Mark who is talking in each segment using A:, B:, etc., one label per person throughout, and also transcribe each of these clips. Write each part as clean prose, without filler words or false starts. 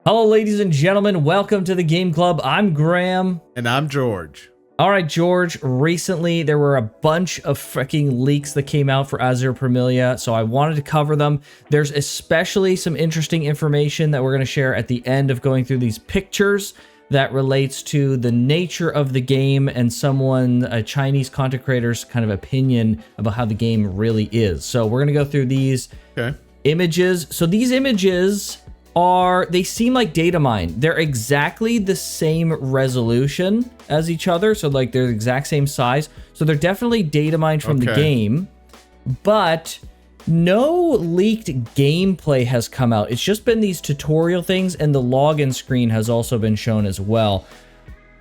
A: Hello, ladies and gentlemen. Welcome to the Game Club. I'm Graham.
B: And I'm George.
A: All right, George. Recently, there were a bunch of freaking leaks that came out for Azure Promilia, so I wanted to cover them. There's especially some interesting information that we're going to share at the end of going through these pictures that relates to the nature of the game and a Chinese content creator's kind of opinion about how the game really is. So we're going to go through these images. So these images they seem like data mined. They're exactly the same resolution as each other. So like they're the exact same size. So they're definitely data mined from the game, but no leaked gameplay has come out. It's just been these tutorial things, and the login screen has also been shown as well.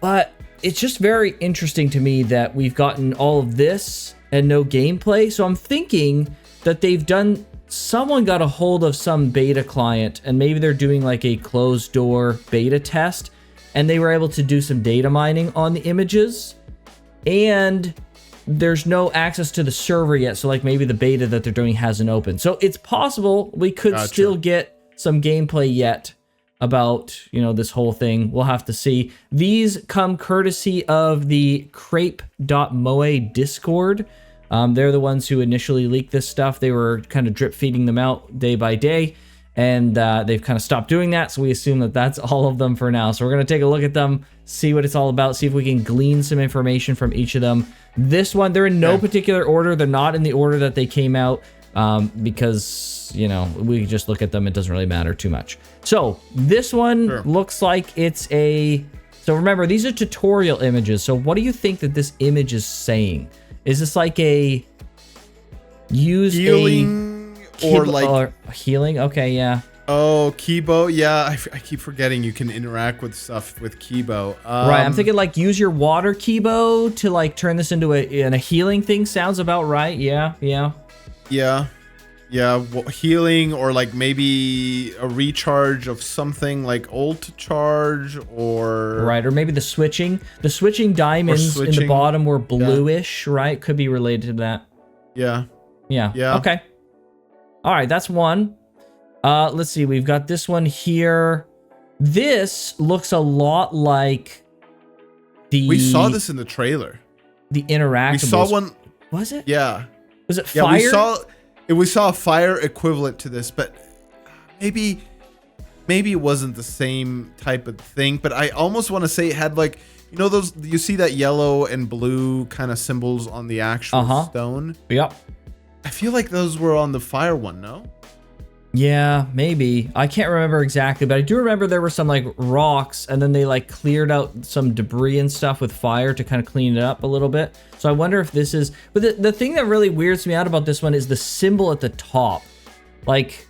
A: But it's just very interesting to me that we've gotten all of this and no gameplay. So I'm thinking that someone got a hold of some beta client, and maybe they're doing like a closed door beta test, and they were able to do some data mining on the images, and there's no access to the server yet. So like maybe the beta that they're doing hasn't opened. So it's possible we could still get some gameplay yet about, this whole thing. We'll have to see. These come courtesy of the crepe.moe Discord. They're the ones who initially leaked this stuff. They were kind of drip feeding them out day by day, and they've kind of stopped doing that. So we assume that that's all of them for now. So we're going to take a look at them, see what it's all about, see if we can glean some information from each of them. This one, they're in no particular order. They're not in the order that they came out because, we just look at them. It doesn't really matter too much. So this one looks like so remember, these are tutorial images. So what do you think that this image is saying? Is this like a
B: healing or
A: healing? Okay, yeah.
B: Oh, Kibo. Yeah, I keep forgetting you can interact with stuff with Kibo.
A: Right, I'm thinking like use your water Kibo to like turn this into a healing thing. Sounds about right. Yeah.
B: Healing, or like maybe a recharge of something like ult charge, or
A: right, or maybe the switching diamonds in the bottom were bluish, right? Could be related to that.
B: Yeah.
A: Okay. All right, that's one. Let's see. We've got this one here. This looks a lot like
B: we saw this in the trailer.
A: The interactables.
B: We saw one.
A: Was it?
B: Yeah.
A: Was it fire?
B: We saw a fire equivalent to this, but maybe it wasn't the same type of thing. But I almost want to say it had like, those, you see that yellow and blue kind of symbols on the actual stone.
A: Yep.
B: I feel like those were on the fire one. No.
A: Yeah, maybe. I can't remember exactly, but I do remember there were some like rocks, and then they like cleared out some debris and stuff with fire to kind of clean it up a little bit. So I wonder if this is, but the thing that really weirds me out about this one is the symbol at the top. Like,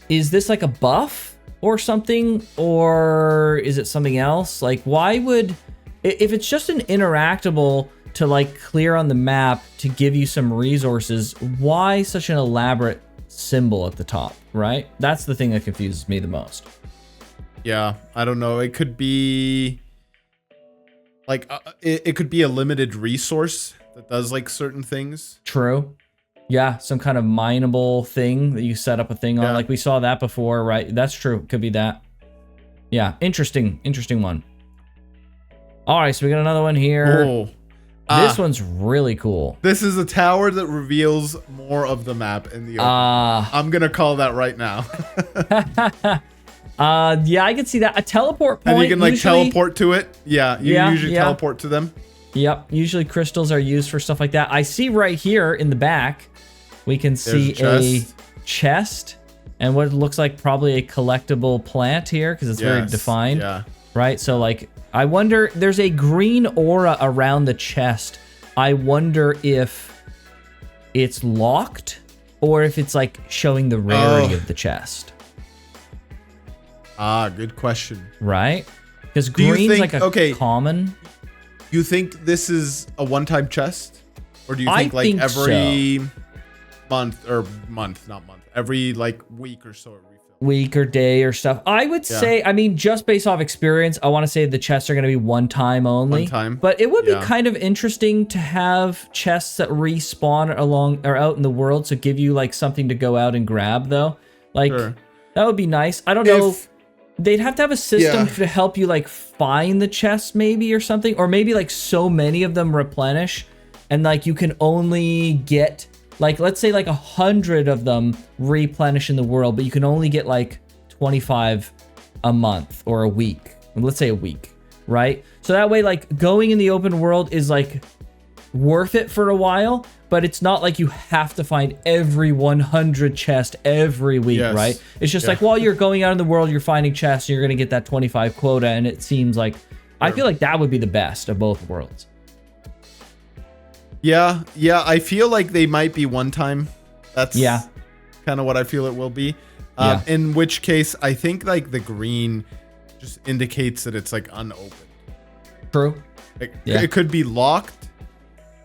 A: is this like a buff or something, or is it something else? Like, why would, if it's just an interactable to like clear on the map to give you some resources, why such an elaborate symbol at the top, right? That's the thing that confuses me the most.
B: Yeah, I don't know. It could be like it could be a limited resource that does like certain things. True.
A: Yeah, some kind of mineable thing that you set up a thing on. Like we saw that before, right? That's true. Could be that. Yeah, interesting one. All right, so we got another one here.
B: Oh.
A: This one's really cool.
B: This is a tower that reveals more of the map in the open. I'm gonna call that right now.
A: Yeah, I can see that. A teleport point.
B: And you can like teleport to it. Yeah, you usually teleport to them.
A: Yep, usually crystals are used for stuff like that. I see right here in the back, we can see a chest and what looks like probably a collectible plant here because it's very defined.
B: Yeah.
A: Right, so like, I wonder, there's a green aura around the chest. I wonder if it's locked or if it's like showing the rarity of the chest.
B: Good question.
A: Right? Because green's like a common.
B: You think this is a one-time chest? Or do you think like every every like week or so?
A: Week or day or stuff. I would say, I mean, just based off experience, I want to say the chests are going to be one time only.
B: One time.
A: But it would be kind of interesting to have chests that respawn along or out in the world, so give you like something to go out and grab though. Like that would be nice. I don't know. they'd have to have a system
B: Yeah.
A: to help you like find the chests maybe or something, or maybe like so many of them replenish and like you can only get like, let's say like 100 of them replenish in the world, but you can only get like 25 a month or a week. Let's say a week, right? So that way, like going in the open world is like worth it for a while, but it's not like you have to find every 100 chest every week, right? It's just like while you're going out in the world, you're finding chests, and you're gonna get that 25 quota, and it seems like I feel like that would be the best of both worlds.
B: Yeah, I feel like they might be one time. That's kind of what I feel it will be. In which case, I think like the green just indicates that it's like unopened.
A: True.
B: It could be locked,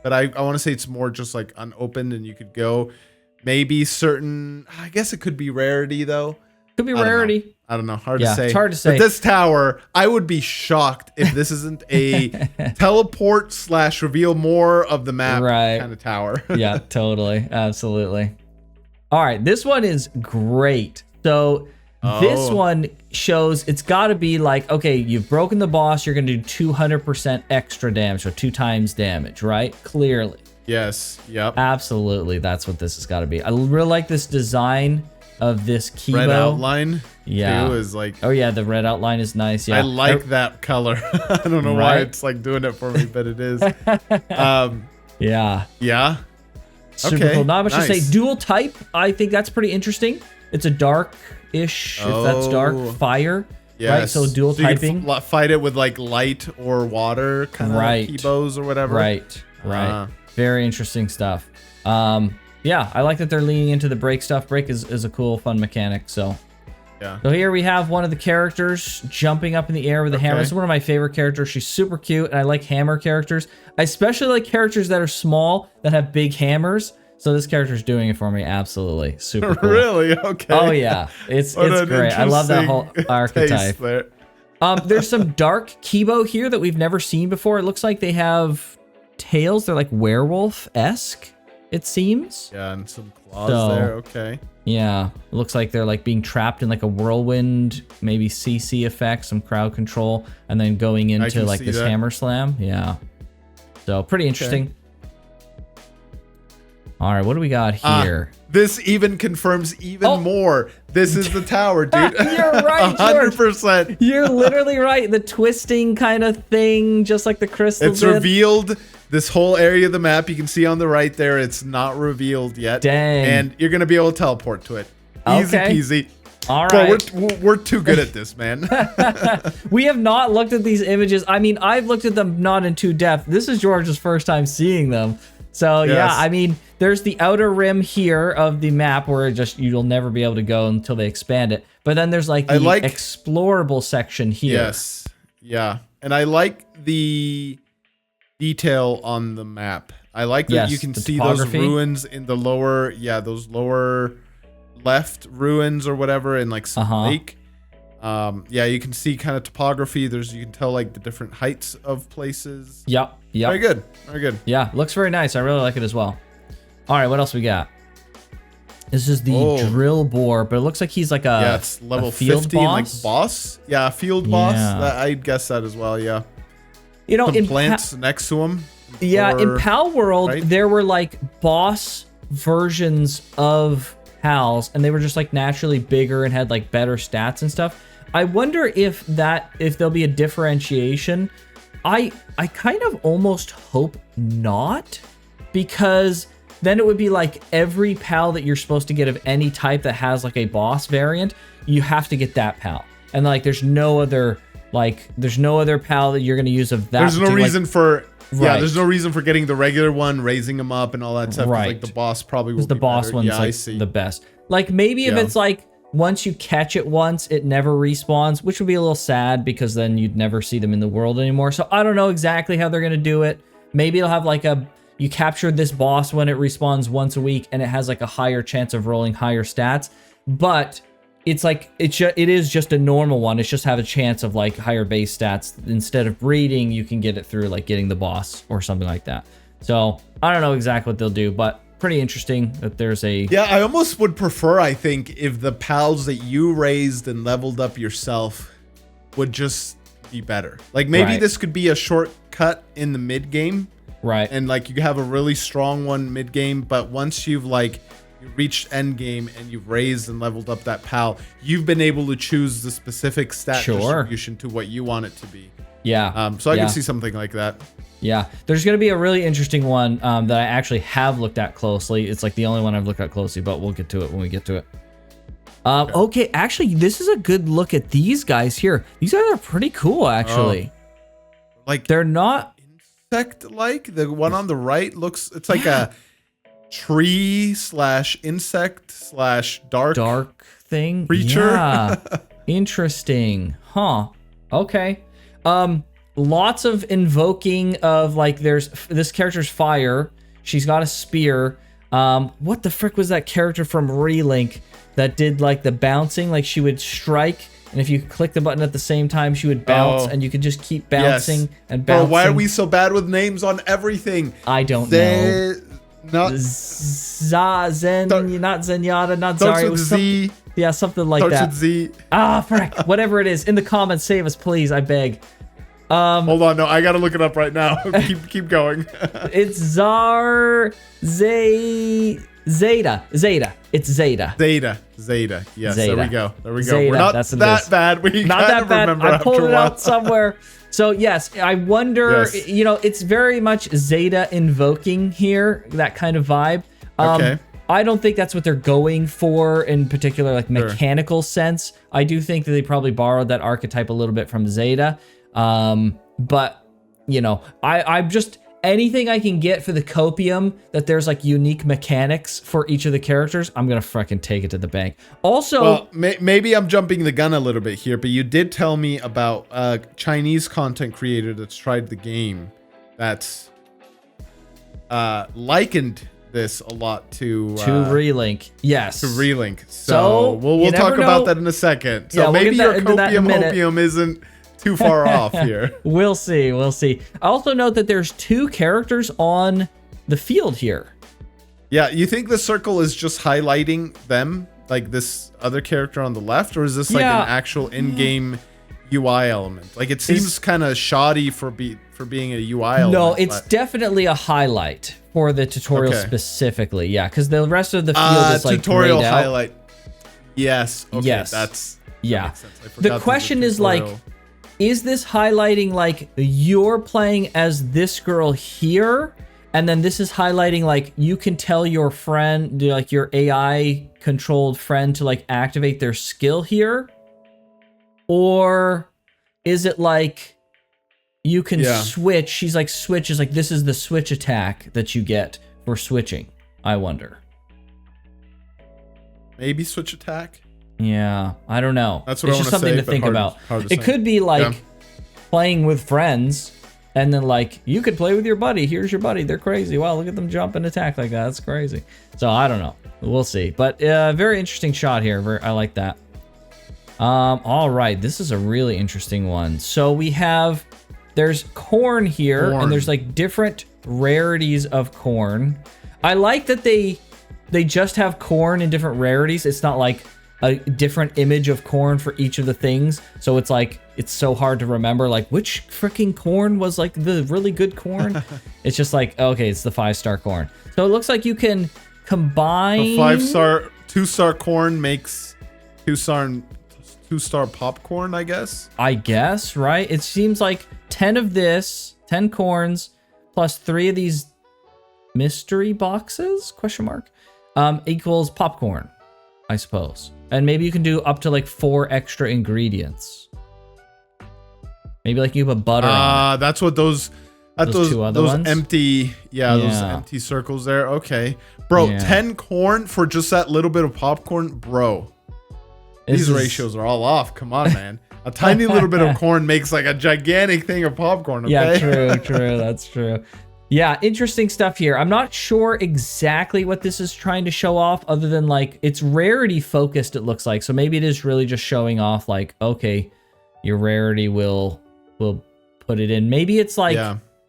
B: but I want to say it's more just like unopened, and you could go. Maybe certain. I guess it could be rarity though.
A: Could be rarity.
B: I don't know. Hard to say.
A: It's hard to say.
B: But this tower, I would be shocked if this isn't a teleport / reveal more of the map kind of tower.
A: Yeah, totally. Absolutely. All right. This one is great. So this one shows it's got to be like, okay, you've broken the boss. You're going to do 200% extra damage, or 2 times damage, right? Clearly.
B: Yes. Yep.
A: Absolutely. That's what this has got to be. I really like this design of this Kibo.
B: Red outline.
A: Yeah.
B: Too, is like.
A: Oh yeah, the red outline is nice. Yeah.
B: I like that color. I don't know why it's like doing it for me, but it is.
A: Yeah.
B: Yeah.
A: Super cool. Not much to say. Dual type. I think that's pretty interesting. It's a dark-ish, if that's dark, fire. Yes. Right. So dual typing.
B: You can fight it with like light or water kind of Kibos or whatever.
A: Right. Very interesting stuff. Yeah, I like that they're leaning into the break stuff. Break is a cool, fun mechanic. So So here we have one of the characters jumping up in the air with a hammer. This is one of my favorite characters. She's super cute, and I like hammer characters. I especially like characters that are small that have big hammers. So this character's doing it for me. Absolutely. Super cool.
B: Really? Okay.
A: Oh, yeah. It's great. I love that whole archetype. There's some dark Kibo here that we've never seen before. It looks like they have tails. They're like werewolf-esque, it seems.
B: Yeah, and some claws there. Okay.
A: Yeah, it looks like they're like being trapped in like a whirlwind, maybe CC effect, some crowd control, and then going into like this hammer slam. Yeah. So pretty interesting. All right, what do we got here?
B: This even confirms even more. This is the tower, dude.
A: You're right,
B: 100%.
A: You're literally right. The twisting kind of thing, just like the crystal.
B: It's revealed. This whole area of the map you can see on the right there. It's not revealed yet.
A: Dang.
B: And you're gonna be able to teleport to it. Easy peasy.
A: All right.
B: Bro, we're too good at this, man.
A: We have not looked at these images. I mean, I've looked at them not in too depth. This is George's first time seeing them. So yeah, I mean, there's the outer rim here of the map where you'll never be able to go until they expand it. But then there's like the explorable section here.
B: Yes. Yeah. And I like the detail on the map. I like that you can see those ruins in the lower, those lower left ruins or whatever in like some lake. Yeah, you can see kind of topography. You can tell like the different heights of places.
A: Yep.
B: Very good. Very good.
A: Yeah, looks very nice. I really like it as well. All right, what else we got? This is the drill bore, but it looks like he's like a
B: it's level
A: field
B: 50
A: boss.
B: like boss. Yeah, field boss. I'd guess that as well. Yeah.
A: You know,
B: some plants next to him.
A: Yeah, in Pal World, there were like boss versions of Pals, and they were just like naturally bigger and had like better stats and stuff. I wonder if there'll be a differentiation. I kind of almost hope not, because then it would be like every pal that you're supposed to get of any type that has like a boss variant, you have to get that pal. And like there's no other pal that you're going to use of that.
B: There's no reason for there's no reason for getting the regular one, raising them up and all that stuff. Like the boss probably will be
A: the boss
B: better.
A: one's like the best. Like maybe if it's like once you catch it once, it never respawns, which would be a little sad because then you'd never see them in the world anymore. So I don't know exactly how they're going to do it. Maybe it'll have like you captured this boss when it respawns once a week and it has like a higher chance of rolling higher stats. But it's like, it is just a normal one. It's just have a chance of like higher base stats. Instead of breeding, you can get it through like getting the boss or something like that. So I don't know exactly what they'll do, but pretty interesting that there's a...
B: Yeah, I almost would prefer, I think, if the pals that you raised and leveled up yourself would just be better. Like, maybe
A: Right.
B: this could be a shortcut in the mid game.
A: Right.
B: And like you have a really strong one mid game, but once you've like you reached end game and you've raised and leveled up that pal, you've been able to choose the specific stat distribution to what you want it to be.
A: Yeah.
B: So I can see something like that.
A: Yeah. There's going to be a really interesting one that I actually have looked at closely. It's like the only one I've looked at closely, but we'll get to it when we get to it. Okay, actually, this is a good look at these guys here. These guys are pretty cool, actually.
B: Like
A: they're not
B: insect-like. The one on the right looks, it's like a tree / insect / dark
A: thing
B: creature.
A: Yeah. Interesting. Huh. Okay. Lots of invoking of like this character's fire. She's got a spear. What the frick was that character from Relink that did like the bouncing? Like she would strike, and if you click the button at the same time, she would bounce, and you could just keep bouncing and bouncing.
B: Bro, why are we so bad with names on everything?
A: I don't know.
B: Not
A: not Zenyatta, not
B: starts
A: Zarya. It
B: with
A: was
B: Z.
A: yeah, something like
B: Starts
A: that.
B: with Z.
A: Ah, frick. Whatever it is, in the comments, save us, please. I beg.
B: Hold on, no, I gotta look it up right now. keep going.
A: It's Zeta. It's Zeta.
B: Zeta. Yes,
A: Zeta.
B: there we go.
A: Zeta,
B: We're not
A: that's what it
B: that
A: is.
B: bad. We
A: Not
B: kind
A: that
B: of
A: bad.
B: remember
A: I
B: after
A: pulled
B: a
A: it
B: while.
A: out somewhere. So yes, I wonder.
B: Yes.
A: You know, it's very much Zeta invoking here. That kind of vibe.
B: Okay.
A: I don't think that's what they're going for in particular, like mechanical sense. I do think that they probably borrowed that archetype a little bit from Zeta. But you know, I'm just anything I can get for the copium that there's like unique mechanics for each of the characters. I'm gonna freaking take it to the bank. Also,
B: Well, maybe I'm jumping the gun a little bit here, but you did tell me about a Chinese content creator that's tried the game that's likened this a lot to
A: Relink. Yes.
B: To Relink. So we'll talk about that in a second. So
A: yeah,
B: maybe
A: we'll
B: your
A: get into that in a minute.
B: copium isn't too far off here.
A: We'll see. I also note that there's 2 characters on the field here.
B: Yeah, you think the circle is just highlighting them, like this other character on the left, or is this like an actual in-game UI element? Like it seems kind of shoddy for being a UI element.
A: No, it's definitely a highlight for the tutorial specifically. Yeah, because the rest of the field is like
B: tutorial
A: grayed out.
B: highlight. Yes. Okay,
A: Yes.
B: that makes sense. I forgot
A: The
B: there's a
A: question is like,
B: tutorial.
A: is this highlighting like you're playing as this girl here, and then this is highlighting like you can tell your friend, like your AI controlled friend, to like activate their skill here? Or is it like you can switch? She's like switches, like this is the switch attack that you get for switching. I wonder.
B: Maybe switch attack.
A: Yeah, I don't know.
B: That's what
A: it's
B: I
A: just
B: want to say.
A: something to think about. It could be like playing with friends, and then like you could play with your buddy. Here's your buddy. They're crazy. Wow, look at them jump and attack like that. That's crazy. So I don't know. We'll see. But very interesting shot here. I like that. All right, this is a really interesting one. So we have, there's corn here, and there's like different rarities of corn. I like that they just have corn in different rarities. It's not like a different image of corn for each of the things. So it's like, it's so hard to remember like which freaking corn was like the really good corn. It's just like, okay, it's the 5-star corn. So it looks like you can combine.
B: The 5-star, 2-star corn makes 2-star popcorn, I guess.
A: Right? It seems like 10 of this, 10 corns, plus 3 of these mystery boxes, question mark, equals popcorn, I suppose. And maybe you can do up to like 4 extra ingredients. Maybe like you put butter on.
B: That's what those
A: 2 other ones?
B: empty, those empty circles there. Okay. Bro, 10 corn for just that little bit of popcorn, bro. These ratios are all off. Come on, man. A tiny little bit of corn makes like a gigantic thing of popcorn, okay?
A: Yeah, true. That's true. Yeah, interesting stuff here. I'm not sure exactly what this is trying to show off, other than like it's rarity focused, it looks like. So maybe it is really just showing off like, okay, your rarity will put it in. Maybe it's like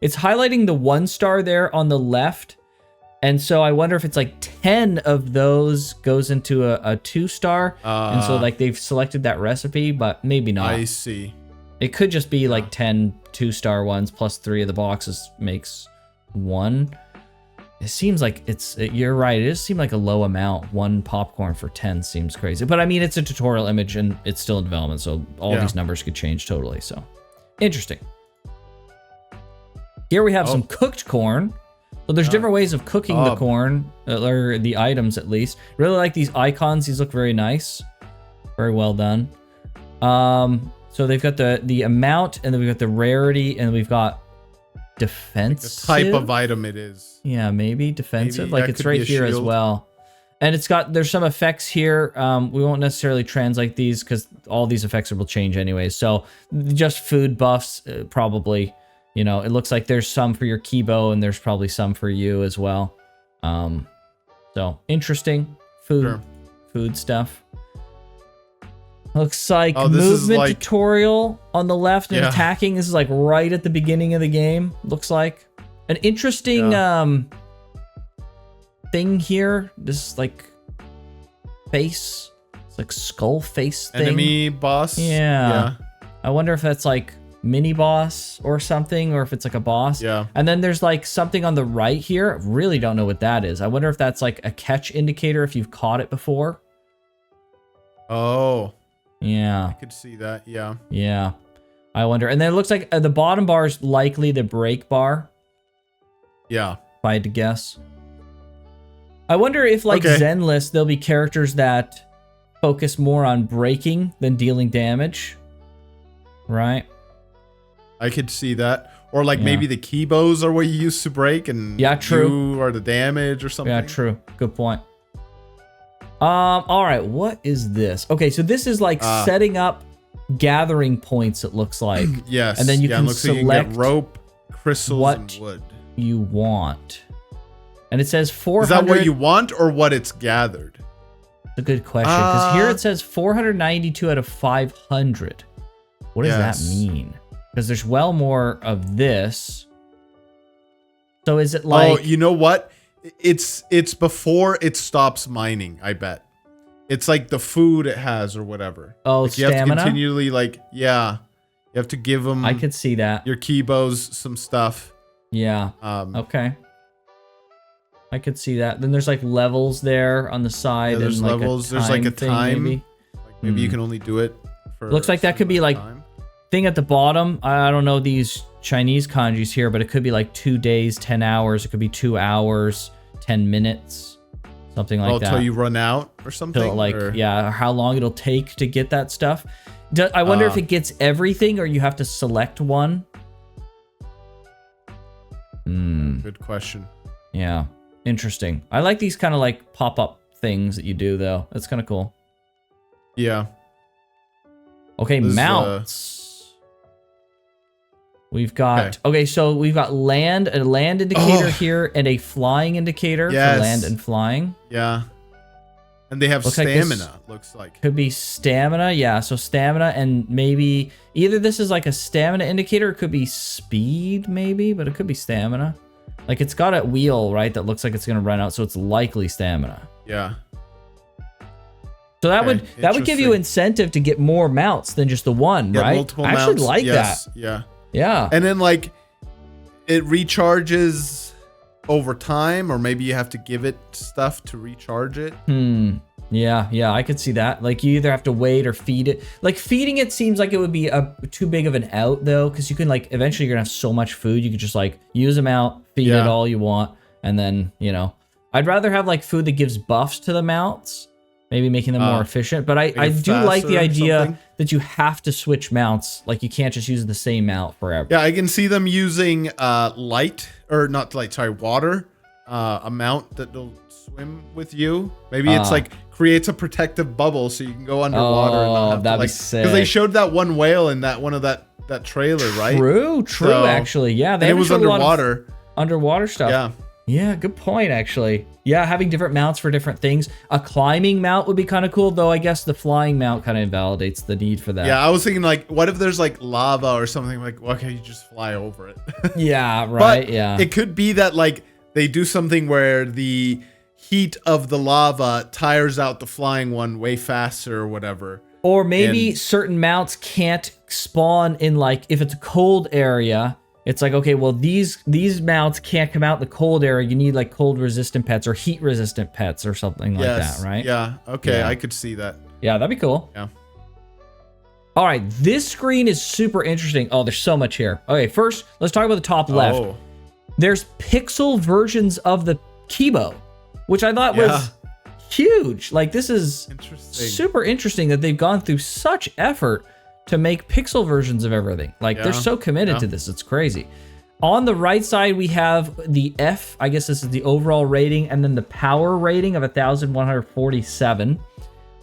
A: it's highlighting the 1-star there on the left, And so I wonder if it's like 10 of those goes into a 2-star. And so like they've selected that recipe, but maybe not.
B: I see.
A: It could just be like 10 2-star ones plus 3 of the boxes makes 1. It seems like you're right. It does seem like a low amount. 1 popcorn for 10 seems crazy. But I mean, it's a tutorial image and it's still in development. So all these numbers could change totally. So interesting. Here we have some cooked corn. So there's different ways of cooking the corn, or the items at least. Really like these icons. These look very nice. Very well done. So they've got the amount, and then we've got the rarity, and we've got defensive.
B: Like the type of item it is.
A: Yeah, maybe defensive.
B: Maybe
A: like it's right here as well. And there's some effects here. We won't necessarily translate these because all these effects will change anyways. So just food buffs, probably. You know, it looks like there's some for your Kibo, and there's probably some for you as well. So interesting food stuff. Looks like movement tutorial on the left and attacking. This is like right at the beginning of the game. Looks like an interesting thing here. This like face. It's like skull face thing.
B: Enemy boss.
A: Yeah. I wonder if that's like mini boss or something, or if it's like a boss.
B: Yeah.
A: And then there's like something on the right here. Really don't know what that is. I wonder if that's like a catch indicator if you've caught it before.
B: Oh.
A: Yeah.
B: I could see that. Yeah.
A: Yeah. I wonder. And then it looks like the bottom bar is likely the break bar.
B: Yeah.
A: If I had to guess. I wonder if like Zenless, there'll be characters that focus more on breaking than dealing damage. Right?
B: I could see that. Or like maybe the Kibos are what you used to break, and you are the damage or something.
A: Yeah, true. Good point. All right, what is this? Okay, so this is like setting up gathering points, it looks like.
B: Yes.
A: And then you can
B: select you can get rope, crystals, and wood.
A: You want. And it says 400.
B: Is that what you want or what it's gathered?
A: That's a good question, because here it says 492 out of 500. What does that mean? Because there's well more of this. So is it like...
B: Oh, you know what? It's before it stops mining, I bet. It's like the food it has or whatever.
A: Oh,
B: like
A: stamina?
B: You have to continually, you have to give them...
A: I could see that.
B: Your Kibos some stuff.
A: Yeah. Okay. I could see that. Then there's like levels there on the side.
B: Yeah, there's
A: and like
B: levels. There's like a time.
A: Maybe,
B: maybe you can only do it for...
A: Looks like that could be like...
B: time.
A: Thing at the bottom, I don't know these Chinese kanjis here, but it could be like 2 days, 10 hours. It could be 2 hours, 10 minutes, something like that.
B: Until you run out or something?
A: Or how long it'll take to get that stuff. I wonder if it gets everything or you have to select one.
B: Good question.
A: Yeah, interesting. I like these kind of like pop-up things that you do, though. That's kind of cool.
B: Yeah.
A: Okay, mounts. We've got so we've got a land indicator here and a flying indicator for land and flying.
B: Yeah. And they have stamina, looks like.
A: Could be stamina, yeah. So stamina, and maybe either this is like a stamina indicator, it could be speed, maybe, but it could be stamina. Like it's got a wheel, right, that looks like it's gonna run out, so it's likely stamina.
B: Yeah.
A: So that would give you incentive to get more mounts than just the one, right?
B: Multiple
A: I
B: mounts.
A: actually like that.
B: Yeah.
A: Yeah.
B: And then like it recharges over time, or maybe you have to give it stuff to recharge it.
A: Yeah, I could see that. Like you either have to wait or feed it. Like feeding it seems like it would be too big of an out though, because you can like eventually you're gonna have so much food you could just like use them out, feed it all you want, and then I'd rather have like food that gives buffs to the mounts. Maybe making them more efficient. But I do like the idea that you have to switch mounts. Like you can't just use the same mount forever.
B: Yeah, I can see them using water. A mount that'll swim with you. Maybe it's like creates a protective bubble so you can go underwater and not have
A: that'd
B: to
A: be sick.
B: Because they showed that one whale in that one of that trailer, right?
A: True, actually. Yeah,
B: it was underwater.
A: Underwater stuff.
B: Yeah.
A: Yeah, good point, actually. Yeah, having different mounts for different things. A climbing mount would be kind of cool, though I guess the flying mount kind of invalidates the need for that.
B: Yeah, I was thinking, like, what if there's, like, lava or something? Like, why can't you just fly over it?
A: Yeah, right,
B: But it could be that, like, they do something where the heat of the lava tires out the flying one way faster or whatever.
A: Or maybe certain mounts can't spawn in, like, if it's a cold area, it's like, okay, well, these mounts can't come out in the cold area. You need like cold resistant pets or heat resistant pets or something like that, right?
B: Yeah. Okay,
A: Yeah.
B: I could see that.
A: Yeah, that'd be cool.
B: Yeah.
A: All right, this screen is super interesting. Oh, there's so much here. Okay, first, let's talk about the top left.
B: Oh.
A: There's pixel versions of the Kibo, which I thought was huge. Like, this is super interesting that they've gone through such effort to make pixel versions of everything. Like, they're so committed to this. It's crazy. On the right side, we have the F. I guess this is the overall rating, and then the power rating of 1,147.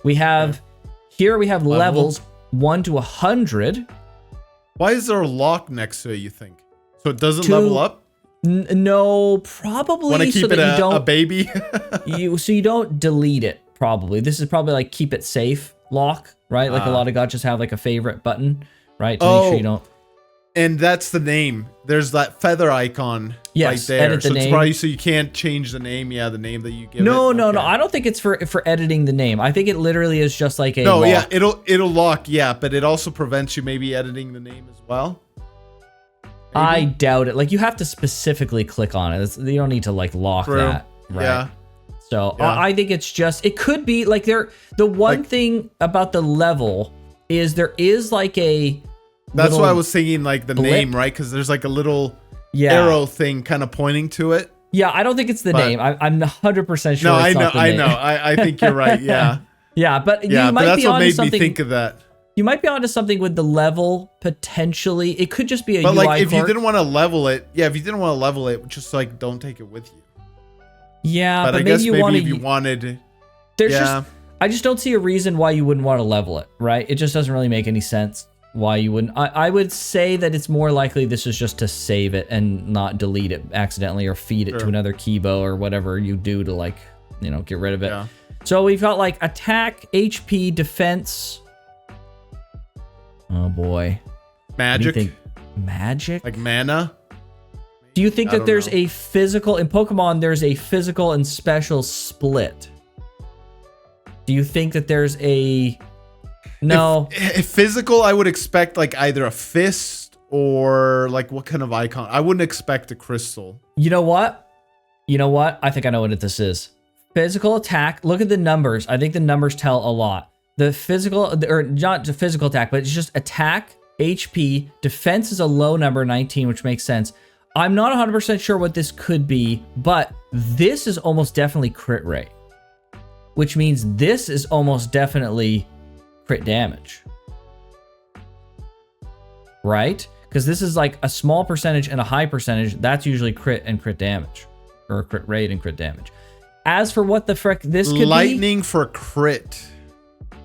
A: We have, here we have levels 1 to 100.
B: Why is there a lock next to it, you think? So it doesn't level up?
A: No, probably
B: Want to keep
A: so that
B: it
A: you don't,
B: a baby?
A: so you don't delete it, probably. This is probably like keep it safe lock, right? Like a lot of gotchas have like a favorite button, right? To make sure you don't.
B: And that's the name. There's that feather icon right there.
A: Edit the
B: so
A: name.
B: It's probably so you can't change the name. Yeah, the name that you give
A: No,
B: it.
A: no. I don't think it's for editing the name. I think it literally is just like a
B: No,
A: lock.
B: yeah, it'll lock, yeah, but it also prevents you maybe editing the name as well. Maybe?
A: I doubt it. Like, you have to specifically click on it. You don't need to like lock that. Right?
B: Yeah.
A: So I think it's just, it could be like the one thing about the level is there is like a
B: That's why I was thinking like the name, right? Because there's like a little arrow thing kind of pointing to it.
A: Yeah, I don't think it's the name. I'm 100% sure.
B: No,
A: it's
B: I know. I think you're right. Yeah.
A: Yeah, but you might
B: that's
A: be
B: what
A: onto
B: made
A: something.
B: me think of that.
A: You might be onto something with the level potentially. It could just be a
B: But
A: UI
B: like if you
A: quirk.
B: didn't want to level it, just like don't take it with you.
A: Yeah,
B: but I
A: maybe
B: guess
A: you
B: maybe if you wanted.
A: There's just, I just don't see a reason why you wouldn't want to level it, right? It just doesn't really make any sense why you wouldn't. I would say that it's more likely this is just to save it and not delete it accidentally or feed it to another Kibo or whatever you do to like, get rid of it. Yeah. So we've got like attack, HP, defense. Oh boy.
B: Magic?
A: What do you think? Magic?
B: Like mana?
A: Do you think that there's a physical, in Pokemon, there's a physical and special split? Do you think that there's a... No.
B: If physical, I would expect like either a fist or like what kind of icon? I wouldn't expect a crystal.
A: You know what? I think I know what this is. Physical attack. Look at the numbers. I think the numbers tell a lot. The physical, or not the physical attack, but it's just attack, HP, defense is a low number, 19, which makes sense. I'm not 100% sure what this could be, but this is almost definitely crit rate, which means this is almost definitely crit damage, right? Because this is like a small percentage and a high percentage. That's usually crit and crit damage, or crit rate and crit damage. As for what the frick this could be,
B: lightning for crit.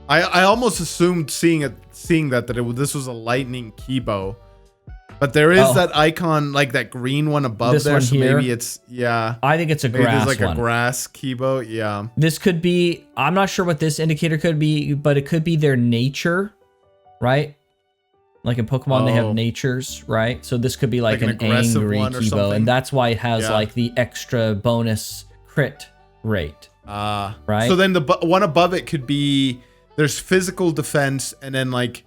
B: I almost assumed seeing that this was a lightning Kibo, but there is that icon, like that green one above
A: this
B: there.
A: One
B: so
A: here?
B: Maybe it's
A: I think it's a grass
B: Maybe there's like
A: one.
B: a grass Kibo. Yeah.
A: This could be. I'm not sure what this indicator could be, but it could be their nature, right? Like in Pokemon, they have natures, right? So this could be like an angry Kibo, and that's why it has like the extra bonus crit rate. Right.
B: So then the one above it could be. There's physical defense, and then like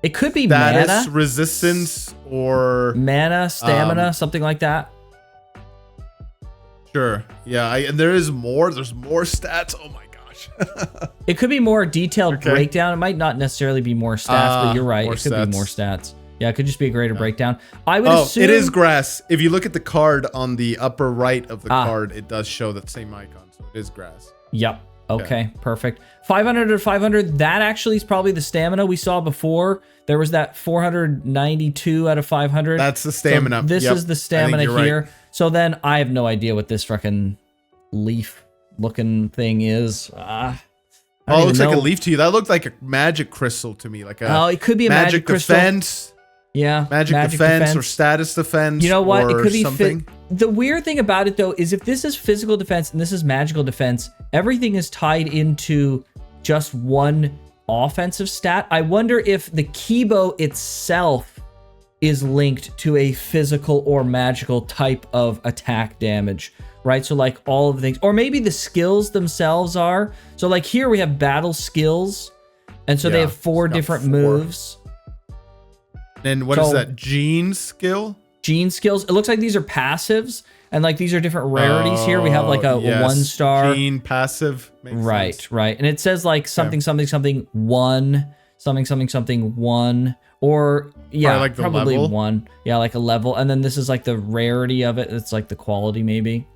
A: it could be
B: status,
A: mana,
B: resistance, or
A: mana, stamina, something like that.
B: Sure. Yeah. And there is more. There's more stats. Oh my gosh.
A: It could be more detailed breakdown. It might not necessarily be more stats, but you're right. It could be more stats. Yeah, it could just be a greater breakdown. I would assume
B: it is grass. If you look at the card on the upper right of the card, it does show that same icon. So it is grass.
A: Yep. Okay, perfect. 500 to 500, that actually is probably the stamina we saw before. There was that 492 out of 500.
B: That's the stamina.
A: So this is the stamina here. Right. So then I have no idea what this fucking leaf looking thing is.
B: Oh, it looks like a leaf to you. That looked like a magic crystal to me. Like a
A: it could be a magic
B: defense.
A: Yeah,
B: magic defense or status defense.
A: You know what? It could be
B: something.
A: The weird thing about it though is if this is physical defense and this is magical defense, everything is tied into just one offensive stat. I wonder if the Kibo itself is linked to a physical or magical type of attack damage, right? So like all of the things, or maybe the skills themselves are. So like here we have battle skills, and so they have 4 different moves.
B: And what is that? Gene skill?
A: Gene skills. It looks like these are passives, and like these are different rarities here. We have like a 1-star.
B: Gene passive. Makes sense.
A: Right. And it says like something, something, 1, something, 1, or yeah,
B: like
A: probably
B: level?
A: 1. Yeah, like a level. And then this is like the rarity of it. It's like the quality maybe.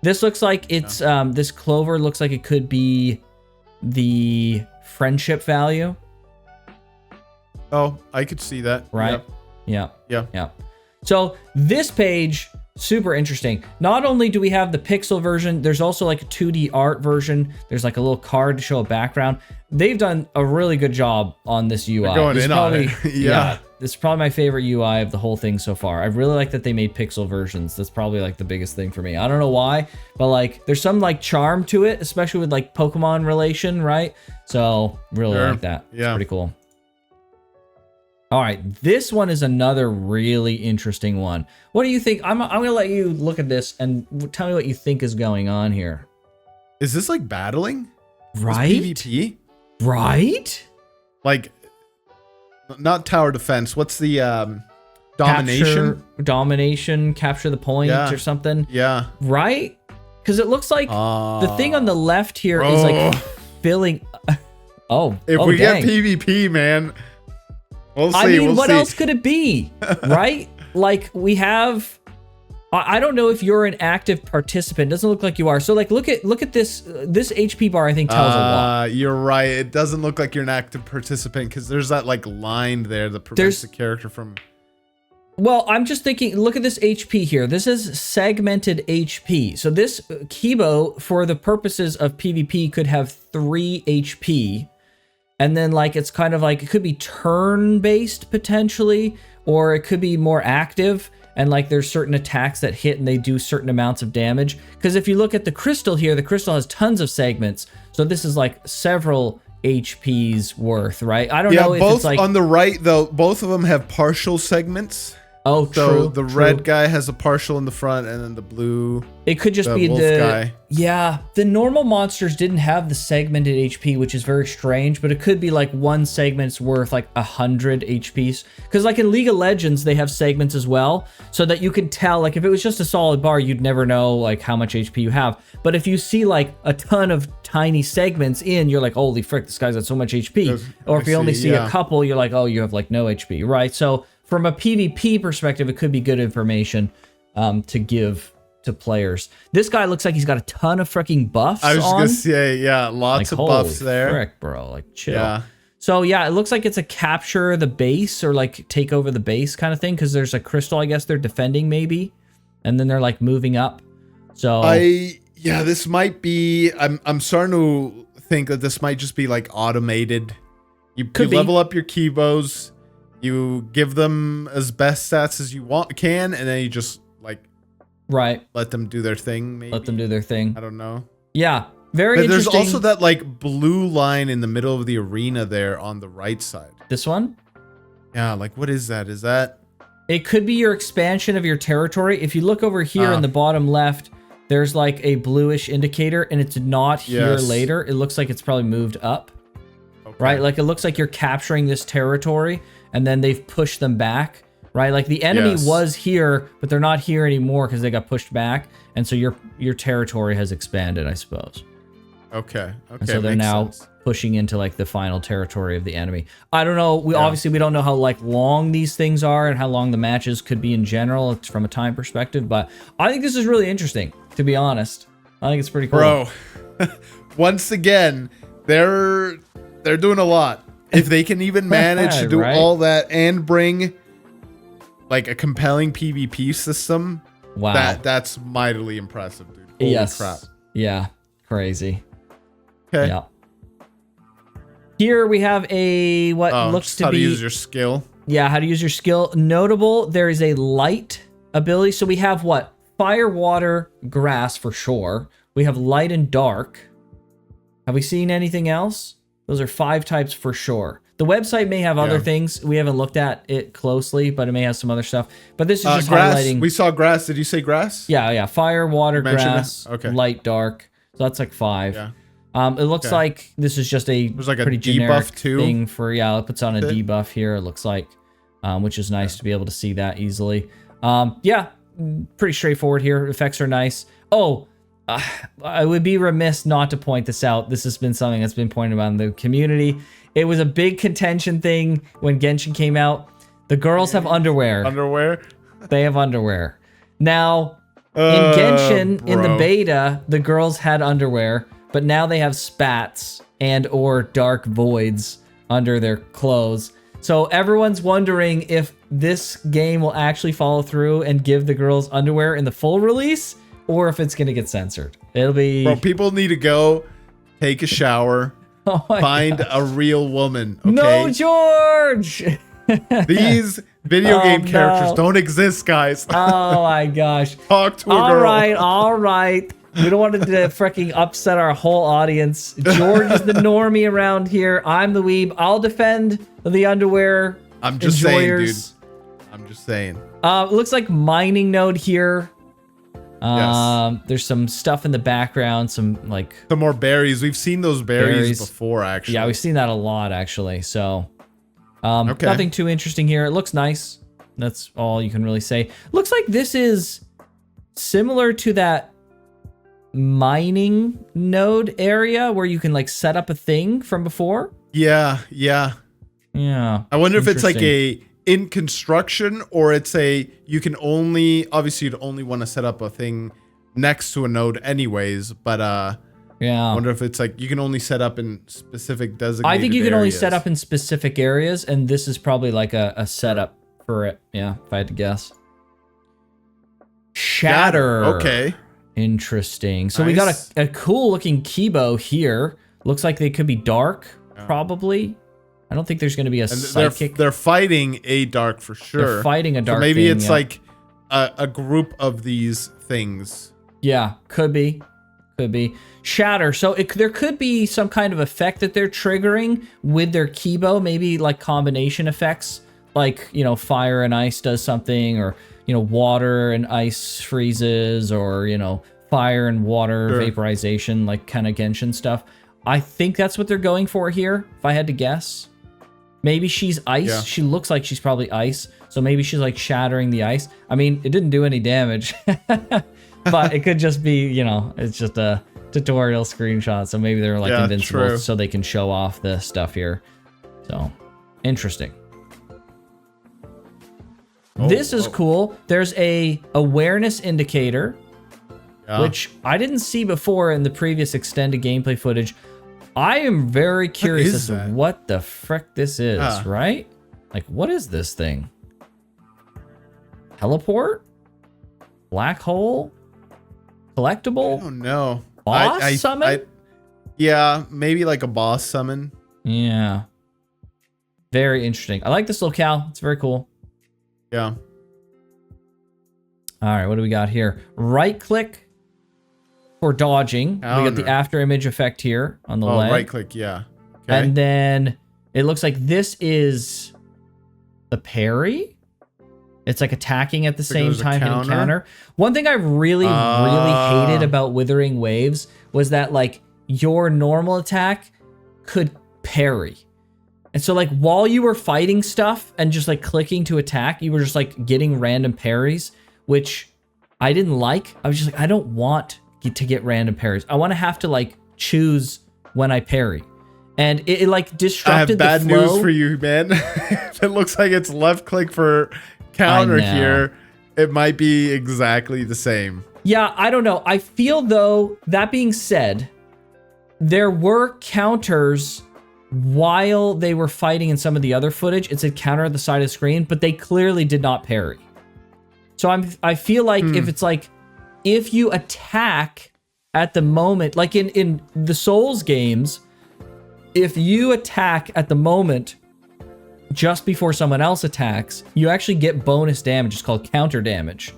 A: This looks like it's, this clover looks like it could be the friendship value.
B: Oh, I could see that.
A: Right?
B: Yep.
A: Yeah. So this page, super interesting. Not only do we have the pixel version, there's also like a 2D art version. There's like a little card to show a background. They've done a really good job on this UI.
B: They're going in on it. Yeah.
A: This is probably my favorite UI of the whole thing so far. I really like that they made pixel versions. That's probably like the biggest thing for me. I don't know why, but like there's some like charm to it, especially with like Pokemon relation, right? So really like that.
B: Yeah.
A: It's pretty cool. All right, this one is another really interesting one. What do you think? I'm gonna let you look at this and tell me what you think is going on here.
B: Is this like battling?
A: Right?
B: PvP?
A: Right?
B: Like, not tower defense. What's the domination?
A: Domination, capture the point or something.
B: Yeah.
A: Right? Because it looks like the thing on the left here is like filling.
B: If we get PvP, man. We'll see.
A: I mean, what else could it be? Right? Like we have, I don't know if you're an active participant. It doesn't look like you are. So like, look at this HP bar. I think tells a lot.
B: You're right. It doesn't look like you're an active participant because there's that like line there that prevents the character from.
A: Well, I'm just thinking, look at this HP here. This is segmented HP. So this Kibo, for the purposes of PvP, could have 3 HP. And then like, it's kind of like, it could be turn-based potentially, or it could be more active. And like, there's certain attacks that hit and they do certain amounts of damage. Because if you look at the crystal here, the crystal has tons of segments. So this is like several HP's worth, right? I don't know if it's like...
B: on the right, though, both of them have partial segments.
A: Oh,
B: so the red guy has a partial in the front, and then the blue.
A: It could just be
B: wolf guy.
A: Yeah, the normal monsters didn't have the segmented HP, which is very strange. But it could be like one segment's worth like 100 HPs. Because like in League of Legends, they have segments as well, so that you can tell. Like if it was just a solid bar, you'd never know like how much HP you have. But if you see like a ton of tiny segments in, you're like, holy frick, this guy's got so much HP. Or if you only see a couple, you're like, oh, you have like no HP, right? So from a PvP perspective, it could be good information to give to players. This guy looks like he's got a ton of freaking buffs.
B: I was just gonna say, yeah, lots of buffs there.
A: Frick, bro, like chill.
B: Yeah.
A: So yeah, it looks like it's a capture the base or like take over the base kind of thing, because there's a crystal. I guess they're defending maybe, and then they're like moving up. So
B: this might be. I'm starting to think that this might just be like automated. You level up your Kibos. You give them as best stats as you can, and then you just like let them do their thing. Maybe.
A: Let them do their thing.
B: I don't know.
A: Yeah, very interesting.
B: There's also that like blue line in the middle of the arena there on the right side.
A: This one?
B: Yeah, like what is that? Is that?
A: It could be your expansion of your territory. If you look over here in the bottom left, there's like a bluish indicator, and it's not here later. It looks like it's probably moved up. Okay. Right? Like it looks like you're capturing this territory, and then they've pushed them back, right? Like the enemy was here, but they're not here anymore because they got pushed back, and so your territory has expanded, I suppose.
B: Okay.
A: And so they're now pushing into like the final territory of the enemy. I don't know. Obviously we don't know how like long these things are and how long the matches could be in general from a time perspective, but I think this is really interesting, to be honest. I think it's pretty cool.
B: Bro, once again, they're doing a lot. If they can even manage to do all that and bring like a compelling PvP system, that's mightily impressive, dude. Holy crap.
A: Yeah, crazy.
B: Okay.
A: Yeah. Here we have a looks to be
B: how to use your skill.
A: Yeah, how to use your skill. Notable, there is a light ability. So we have what? Fire, water, grass for sure. We have light and dark. Have we seen anything else? Those are 5 types for sure. The website may have other
B: Yeah.
A: things. We haven't looked at it closely, but it may have some other stuff. But this is just
B: Grass.
A: highlighting.
B: We saw grass. Did you say grass?
A: Yeah. Fire, water,
B: mentioned it?
A: grass,
B: Okay.
A: light, dark. So that's like 5.
B: Yeah.
A: It looks
B: Okay.
A: like this is just a
B: There's like a
A: pretty
B: debuff
A: generic
B: too.
A: thing for, it puts on a
B: That's it.
A: debuff here, it looks like, which is nice to be able to see that easily. Yeah, pretty straightforward here. Effects are nice. Oh, I would be remiss not to point this out. This has been something that's been pointed out in the community. It was a big contention thing when Genshin came out. The girls have underwear.
B: Underwear.
A: They have underwear. Now, in Genshin, in the
B: bro.
A: beta, the girls had underwear, but now they have spats and or dark voids under their clothes. So everyone's wondering if this game will actually follow through and give the girls underwear in the full release, or if it's going to get censored. It'll be...
B: Bro, people need to go take a shower,
A: Oh my
B: find
A: gosh.
B: a real woman. Okay?
A: No, George!
B: These video
A: Oh,
B: game characters
A: no.
B: don't exist, guys.
A: Oh my gosh.
B: Talk to a
A: All
B: girl.
A: right. We don't want to freaking upset our whole audience. George is the normie around here. I'm the weeb. I'll defend the underwear
B: I'm just
A: enjoyers.
B: saying, dude. I'm just saying.
A: It looks like mining node here.
B: Yes.
A: There's some stuff in the background, some like...
B: Some more berries. We've seen those berries before, actually.
A: Yeah, we've seen that a lot, actually. So,
B: Okay.
A: nothing too interesting here. It looks nice. That's all you can really say. Looks like this is similar to that mining node area where you can like set up a thing from before.
B: Yeah.
A: Yeah.
B: I wonder if it's like
A: Interesting.
B: in construction, or it's you can only, obviously you'd only want to set up a thing next to a node anyways, but I
A: Yeah.
B: wonder if it's like you can only set up in specific designated
A: I think you can only
B: areas.
A: set up in specific areas, and this is probably like a setup for it. Yeah, if I had to guess. Shatter.
B: Okay.
A: Interesting. So we got
B: Nice.
A: a cool looking Kibo here. Looks like they could be dark, probably. I don't think there's going to be a
B: And
A: sidekick.
B: they're fighting a dark for sure.
A: They're fighting a dark
B: So maybe
A: thing,
B: it's
A: yeah.
B: like a group of these things.
A: Yeah, could be. Could be. Shatter. So there could be some kind of effect that they're triggering with their Kibo. Maybe like combination effects. Like, fire and ice does something. Or, water and ice freezes. Or, fire and water
B: Sure.
A: vaporization. Like kind of Genshin stuff. I think that's what they're going for here. If I had to guess. Maybe she's ice.
B: Yeah.
A: She looks like she's probably ice. So maybe she's like shattering the ice. I mean, it didn't do any damage. But it could just be, it's just a tutorial screenshot. So maybe they're like
B: Yeah,
A: invincible
B: true.
A: so they can show off the stuff here. So interesting. This is cool. There's a awareness indicator,
B: Yeah.
A: which I didn't see before in the previous extended gameplay footage. I am very curious
B: is
A: as to
B: that?
A: what the frick this is,
B: Yeah.
A: right? Like, what is this thing? Teleport? Black hole?
B: I
A: Collectible?
B: don't know.
A: Boss summon?
B: Yeah, maybe like a boss summon.
A: Yeah. Very interesting. I like this locale. It's very cool.
B: Yeah.
A: All right, what do we got here? Right click for dodging. We got the
B: Counter.
A: after image effect here on the leg.
B: Right click, yeah. Okay.
A: And then it looks like this is the parry. It's like attacking at the same
B: there's a
A: time, hitting
B: counter?
A: counter. One thing I really hated about Withering Waves was that like your normal attack could parry. And so like while you were fighting stuff and just like clicking to attack, you were just like getting random parries, which I didn't like. I was just like, I don't want to get random parries. I want to have to like choose when I parry. And it like
B: I have
A: disrupted
B: bad
A: the flow.
B: news for you, man. It looks like it's left click for counter
A: I know.
B: here. It might be exactly the same.
A: Yeah, I don't know. I feel though, that being said, there were counters while they were fighting in some of the other footage. It said counter at the side of the screen, but they clearly did not parry. So I feel like if it's like, if you attack at the moment, like in the Souls games, if you attack at the moment just before someone else attacks, you actually get bonus damage. It's called counter damage.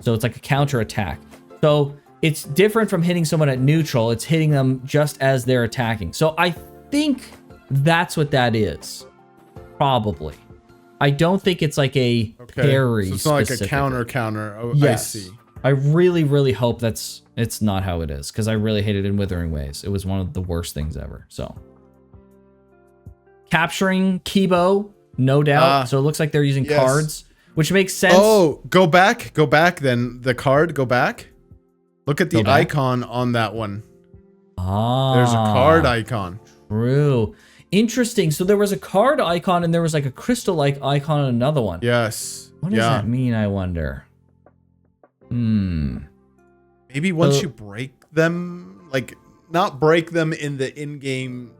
A: So it's like a counter attack. So it's different from hitting someone at neutral. It's hitting them just as they're attacking. So I think that's what that is. Probably. I don't think it's like a parry.
B: So it's not like a counter. Oh,
A: yes.
B: I see.
A: I really, really hope it's not how it is, because I really hated it in Withering Waves. It was one of the worst things ever. So capturing Kibo, no doubt. So it looks like they're using cards, which makes sense.
B: Oh, go back then. The card, go back. Look at the icon on that one.
A: Ah,
B: there's a card icon.
A: True. Interesting. So there was a card icon and there was like a crystal-like icon on another one.
B: Yes.
A: What does that mean, I wonder?
B: Maybe once you break them, like not break them in the in-game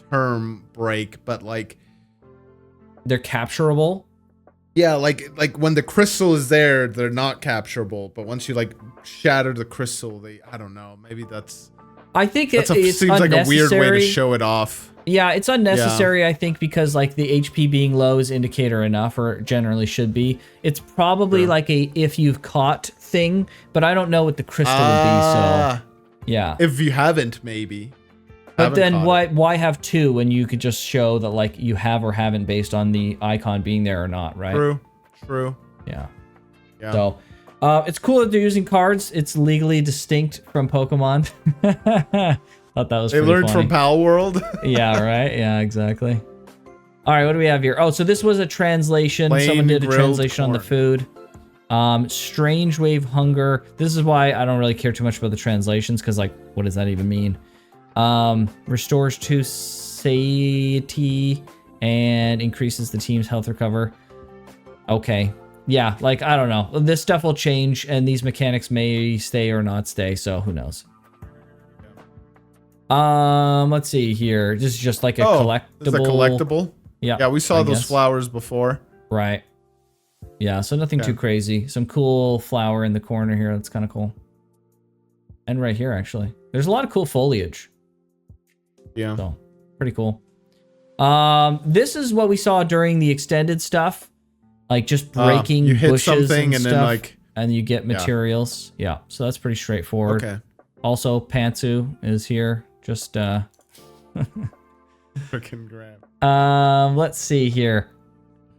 B: term break, but like
A: they're capturable.
B: Yeah, like when the crystal is there, they're not capturable. But once you like shatter the crystal, I don't know. Maybe that's.
A: I think
B: it seems like a weird way to show it off.
A: Yeah, it's unnecessary, I think, because like the HP being low is indicator enough, or generally should be. It's probably like a if you've caught thing, but I don't know what the crystal would be, so yeah.
B: If you haven't, maybe.
A: But then why have two when you could just show that like you have or haven't based on the icon being there or not, right?
B: True.
A: Yeah. So it's cool that they're using cards. It's legally distinct from Pokemon. Thought that was
B: they learned
A: funny.
B: from Pal World.
A: Yeah, right. Yeah, exactly. All right, what do we have here? Oh, so this was a translation. Someone did a translation on the food. Strange Wave Hunger. This is why I don't really care too much about the translations, because like, what does that even mean? Restores 2 satiety and increases the team's health recover. Okay. Yeah, like, I don't know. This stuff will change, and these mechanics may stay or not stay, so who knows. Let's see here. This is just like a collectible.
B: It's a collectible?
A: Yeah.
B: Yeah, we saw those flowers before.
A: Right. Yeah, so nothing too crazy. Some cool flower in the corner here. That's kind of cool. And right here, actually. There's a lot of cool foliage.
B: Yeah.
A: So, pretty cool. This is what we saw during the extended stuff. Like, just breaking
B: you hit
A: bushes
B: something
A: and
B: then
A: stuff,
B: like...
A: and you get materials. Yeah, so that's pretty straightforward.
B: Okay.
A: Also, Pantsu is here. Just,
B: Freaking grab.
A: let's see here.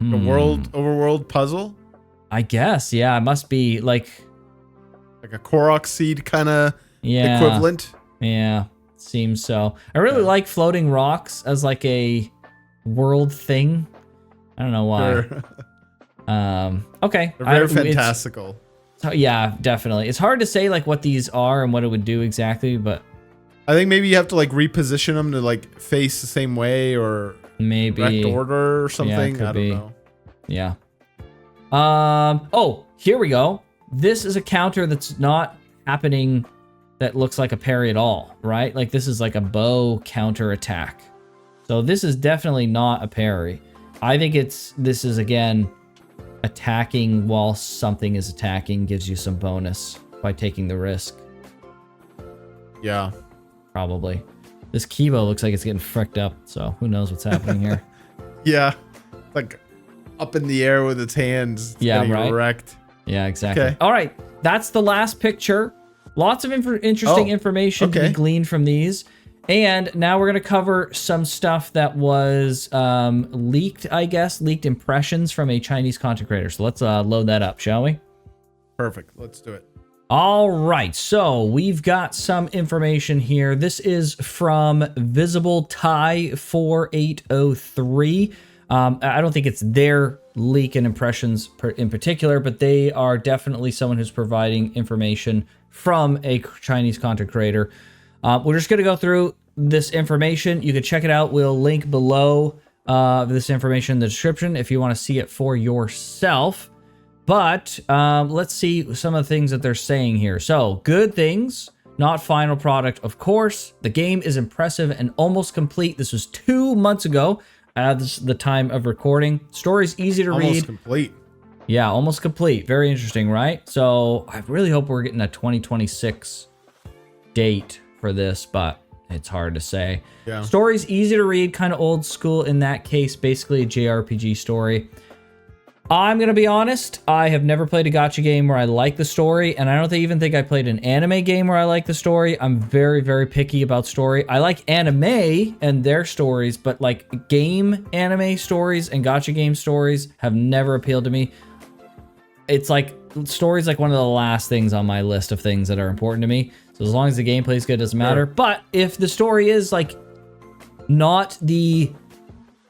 B: The overworld puzzle?
A: I guess, yeah. It must be, like
B: a Korok seed kind of equivalent?
A: Yeah, seems so. I really like floating rocks as, like, a world thing. I don't know why.
B: Sure.
A: Okay.
B: They're very fantastical.
A: Yeah, definitely. It's hard to say, like, what these are and what it would do exactly, but...
B: I think maybe you have to, like, reposition them to, like, face the same way or...
A: Maybe.
B: Correct order or something.
A: Yeah,
B: I don't know.
A: Yeah. Oh, here we go. This is a counter that's not happening that looks like a parry at all, right? Like, this is like a bow counter attack. So this is definitely not a parry. I think this is, again, attacking while something is attacking gives you some bonus by taking the risk.
B: Yeah.
A: Probably. This Kibo looks like it's getting fricked up, so who knows what's happening here.
B: Yeah. Like, up in the air with its hands.
A: Yeah, right.
B: Wrecked.
A: Yeah, exactly.
B: Okay.
A: All right. That's the last picture. Lots of interesting information to be gleaned from these. And now we're going to cover some stuff that was leaked, I guess. Leaked impressions from a Chinese content creator. So let's load that up, shall we?
B: Perfect. Let's do it.
A: All right. So we've got some information here. This is from Visible Thai 4803. I don't think it's their leak and impressions in particular, but they are definitely someone who's providing information from a Chinese content creator. We're just going to go through this information. You can check it out. We'll link below this information in the description if you want to see it for yourself. But let's see some of the things that they're saying here. So, good things, not final product, of course. The game is impressive and almost complete. This was 2 months ago. This is the time of recording. Story's easy to read.
B: Almost complete.
A: Yeah, almost complete. Very interesting, right? So I really hope we're getting a 2026 date for this, but it's hard to say.
B: Yeah.
A: Story's easy to read, kind of old school in that case. Basically a JRPG story. I'm going to be honest, I have never played a gacha game where I like the story, and I don't even think I played an anime game where I like the story. I'm very, very picky about story. I like anime and their stories, but like game anime stories and gacha game stories have never appealed to me. It's like, story's like one of the last things on my list of things that are important to me. So as long as the gameplay is good, it doesn't matter. But if the story is like not the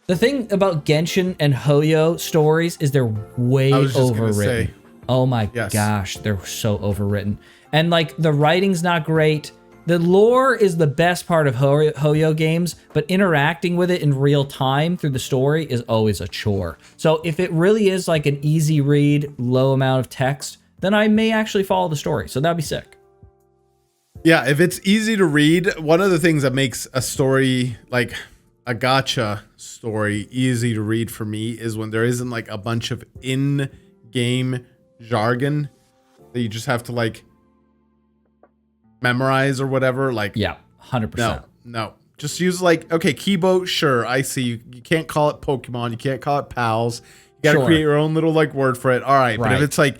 A: thing about Genshin and Hoyo stories is they're way overwritten. Oh my gosh, they're so overwritten. And like the writing's not great. The lore is the best part of Hoyo games, but interacting with it in real time through the story is always a chore. So if it really is like an easy read, low amount of text, then I may actually follow the story. So that'd be sick.
B: Yeah, if it's easy to read, one of the things that makes a story like a gacha story easy to read for me is when there isn't like a bunch of in-game jargon that you just have to like memorize or whatever. Like,
A: yeah, 100%.
B: No. Just use like, okay, Kibo, sure, I see. You can't call it Pokemon. You can't call it pals. You got to create your own little like word for it. All right. But if it's like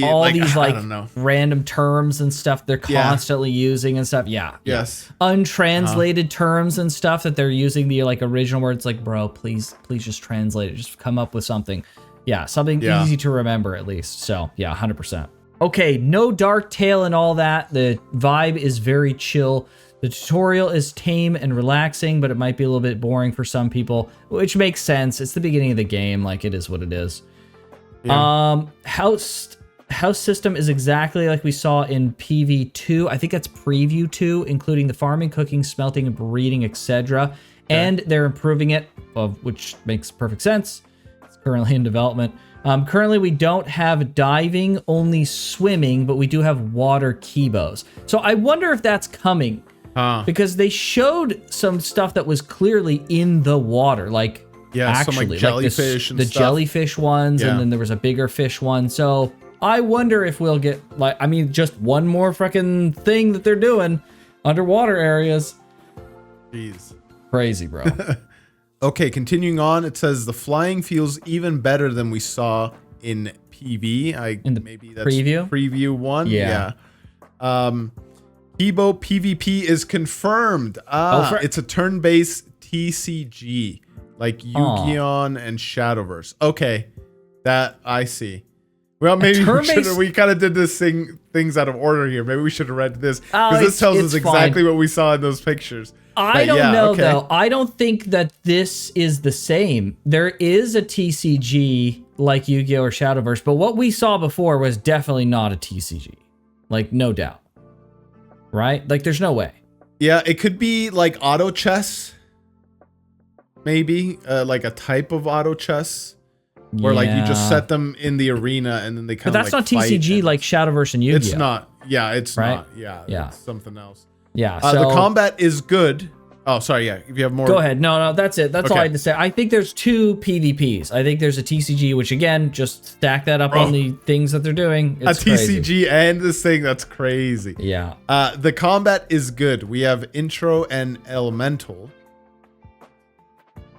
B: all these like I don't know,
A: random terms and stuff they're constantly using and stuff.
B: Yes.
A: Untranslated terms and stuff that they're using the like original words. Like, bro, please just translate it. Just come up with something. Yeah, something easy to remember at least. So yeah, 100%. Okay, no dark tale and all that. The vibe is very chill. The tutorial is tame and relaxing, but it might be a little bit boring for some people, which makes sense. It's the beginning of the game. Like, it is what it is. Yeah. House system is exactly like we saw in PV2. I think that's Preview 2, including the farming, cooking, smelting, and breeding, etc. And they're improving it, which makes perfect sense. It's currently in development. Currently, we don't have diving, only swimming, but we do have water kibos. So I wonder if that's coming. Because they showed some stuff that was clearly in the water, like actually,
B: some like jellyfish
A: the jellyfish ones, and then there was a bigger fish one. So I wonder if we'll get like, I mean, just one more freaking thing that they're doing underwater areas.
B: Jeez,
A: crazy, bro.
B: Okay, continuing on, it says the flying feels even better than we saw in PV. Maybe that's preview 1. Yeah. Kibo PvP is confirmed. It's a turn-based TCG, like Yu-Gi-Oh! And Shadowverse. Okay, that I see. Well, maybe we kind of did things out of order here. Maybe we should have read this, because this tells us exactly what we saw in those pictures.
A: I don't know, though. I don't think that this is the same. There is a TCG like Yu-Gi-Oh! Or Shadowverse, but what we saw before was definitely not a TCG. Like, no doubt. Right? Like, there's no way.
B: Yeah, it could be like auto chess. Maybe. Like a type of auto chess. Where like you just set them in the arena and then they kind of
A: But that's not TCG like Shadowverse and Yu-Gi-Oh!
B: It's not. Yeah, it's
A: right?
B: not. Yeah,
A: yeah.
B: It's something else.
A: Yeah.
B: So the combat is good. Oh, sorry. Yeah. If you have more.
A: Go ahead. No, that's it. That's all I had to say. I think there's 2 PvPs. I think there's a TCG, which again, just stack that up on the things that they're doing. It's
B: TCG
A: crazy.
B: And this thing. That's crazy.
A: Yeah.
B: The combat is good. We have intro and elemental.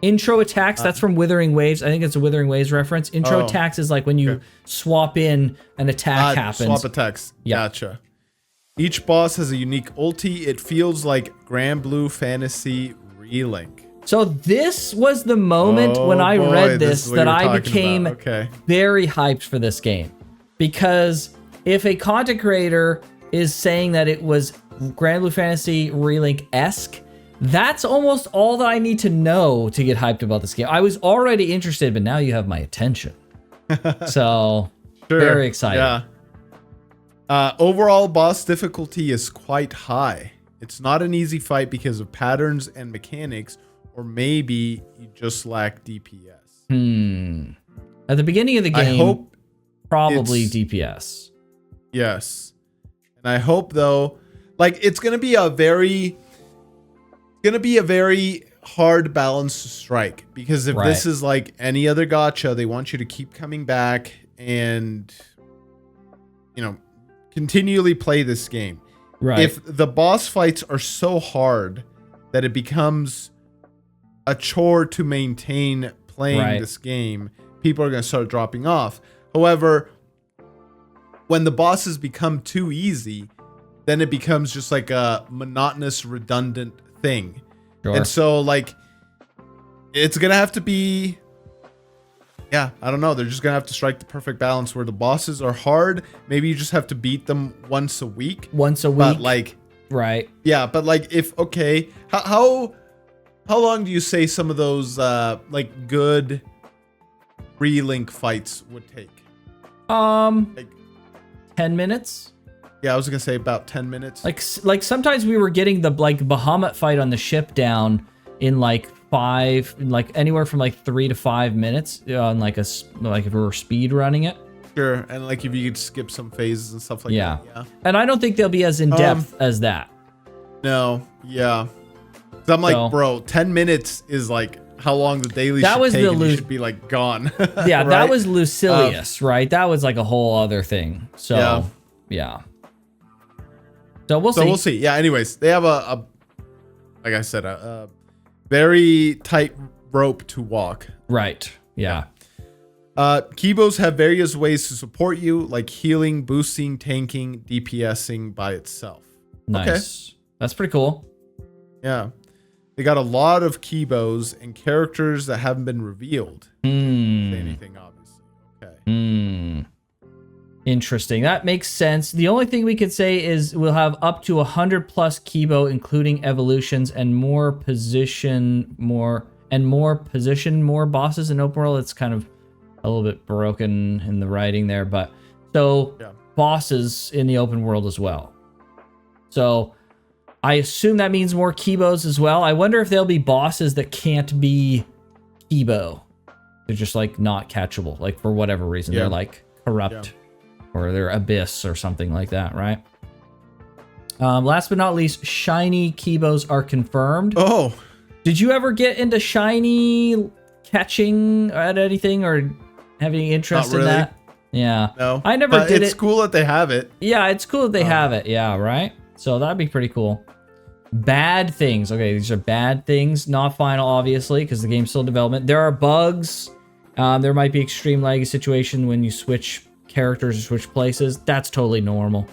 A: Intro attacks, that's from Withering Waves. I think it's a Withering Waves reference. Intro attacks is like when you swap in an attack happens.
B: Swap attacks. Gotcha. Each boss has a unique ulti. It feels like Grand Blue Fantasy Relink.
A: So this was the moment when I read this that I became very hyped for this game. Because if a content creator is saying that it was Grand Blue Fantasy Relink-esque, that's almost all that I need to know to get hyped about this game. I was already interested, but now you have my attention. So, very excited.
B: Yeah. Overall, boss difficulty is quite high. It's not an easy fight because of patterns and mechanics, or maybe you just lack DPS.
A: At the beginning of the game, I hope probably DPS.
B: Yes. And I hope, though, like, it's going to be a very hard balance to strike, because if this is like any other gacha, they want you to keep coming back and, you know, continually play this game. Right. If the boss fights are so hard that it becomes a chore to maintain playing this game, people are going to start dropping off. However, when the bosses become too easy, then it becomes just like a monotonous, redundant thing.
A: Sure.
B: And so, like, it's going to have to be, yeah, I don't know. They're just going to have to strike the perfect balance where the bosses are hard. Maybe you just have to beat them once a week.
A: Once a week.
B: But, like,
A: right.
B: Yeah, but, like, if, okay, how long do you say some of those, like, good relink fights would take?
A: Like 10 minutes.
B: Yeah, I was gonna say about 10 minutes.
A: Like sometimes we were getting the like Bahamut fight on the ship down in like anywhere from like 3 to 5 minutes on like if we were speed running it.
B: Sure, and like if you could skip some phases and stuff like that. Yeah.
A: And I don't think they'll be as in depth as that.
B: No. Yeah. So I'm like, bro, 10 minutes is like how long the daily should take, and you should be like gone.
A: Yeah,
B: right?
A: That was Lucilius, right? That was like a whole other thing. So yeah. So we'll see.
B: So we'll see. Yeah. Anyways, they have a like I said, a very tight rope to walk.
A: Right. Yeah.
B: Kibos have various ways to support you, like healing, boosting, tanking, DPSing by itself.
A: Nice. Okay. That's pretty cool.
B: Yeah. They got a lot of Kibos and characters that haven't been revealed. Say anything, obviously. Okay.
A: Interesting. That makes sense. The only thing we could say is we'll have up to 100 plus Kibo, including evolutions and more bosses in open world. It's kind of a little bit broken in the writing there, but bosses in the open world as well. So I assume that means more Kibos as well. I wonder if there'll be bosses that can't be Kibo. They're just like not catchable, like for whatever reason. They're like corrupt or they're abyss or something like that, right? Last but not least, shiny Kibos are confirmed.
B: Oh.
A: Did you ever get into shiny catching at anything or have any interest in that? Yeah.
B: No.
A: I never did it.
B: It's cool that they have it.
A: Yeah, it's cool that they have it. Yeah, right? So that'd be pretty cool. Bad things. Okay, these are bad things. Not final, obviously, because the game's still in development. There are bugs. There might be extreme laggy situation when you switch characters or switch places. That's totally normal.